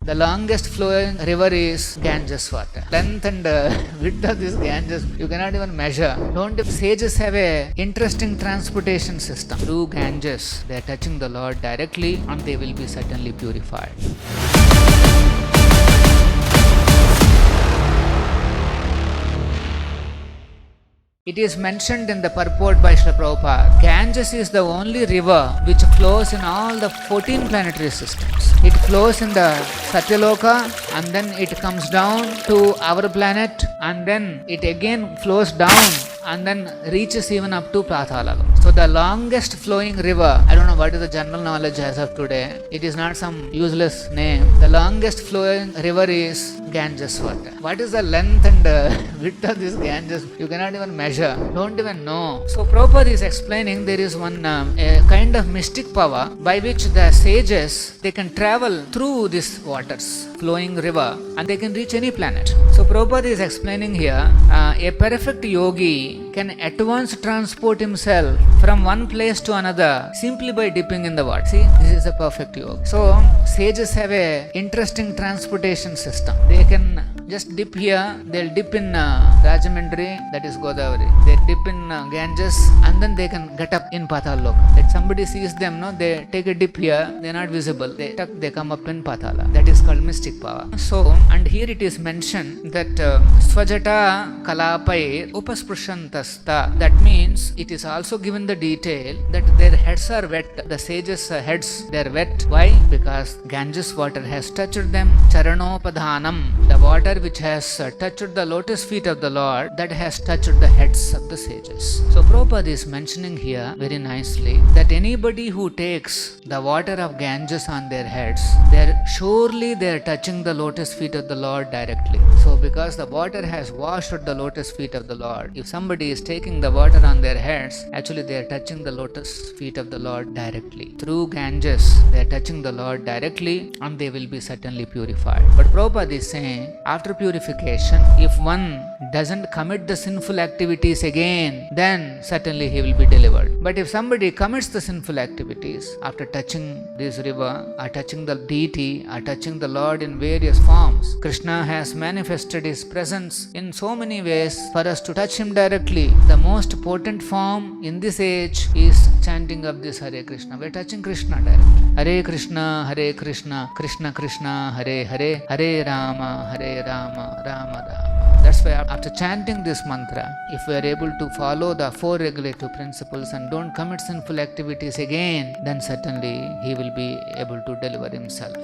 The longest flowing river is Ganges water. Length and width of this Ganges, you cannot even measure. Don't sages have a interesting transportation system. Through Ganges, they are touching the Lord directly and they will be certainly purified. It is mentioned in the purport by Srila Prabhupada, Ganges is the only river which flows in all the 14 planetary systems. It flows in the Satyaloka and then it comes down to our planet and then it again flows down and then reaches even up to Pathala. So the longest flowing river, I don't know what is the general knowledge as of today, it is not some useless name. The longest flowing river is Ganges water. What is the length and width of this Ganges? You cannot even measure, don't even know. So Prabhupada is explaining there is one a kind of mystic power by which the sages, they can travel through these waters, flowing river, and they can reach any planet. So Prabhupada is explaining here, a perfect yogi can at once transport himself from one place to another simply by dipping in the water. See, this is a perfect yoga. So sages have a interesting transportation system. They can just dip here, they'll dip in Rajamundry, that is Godavari. They dip in Ganges and then they can get up in Pataloka. That somebody sees them, no, they take a dip here, they are not visible. They come up in Patala. That is called mystic power. So, and here it is mentioned that Swajata Kalapai Upasprashantasta. That means it is also given the detail that their heads are wet. The sages' heads, they are wet. Why? Because Ganges water has touched them. Charanopadhanam, the water which has touched the lotus feet of the Lord, that has touched the heads of the sages. So Prabhupada is mentioning here very nicely that anybody who takes the water of Ganges on their heads, surely they are touching the lotus feet of the Lord directly. So because the water has washed the lotus feet of the Lord, if somebody is taking the water on their heads, actually they are touching the lotus feet of the Lord directly. Through Ganges, they are touching the Lord directly and they will be certainly purified. But Prabhupada is saying, after purification, if one doesn't commit the sinful activities again, then certainly he will be delivered. But if somebody commits the sinful activities after touching this river, or touching the deity, or touching the Lord in various forms, Krishna has manifested his presence in so many ways for us to touch him directly. The most potent form in this age is chanting of this Hare Krishna. We are touching Krishna directly. Hare Krishna, Krishna Krishna, Hare Hare, Hare Rama, Rama, Rama. That's why after chanting this mantra, if we are able to follow the 4 regulative principles and don't commit sinful activities again, then certainly he will be able to deliver himself.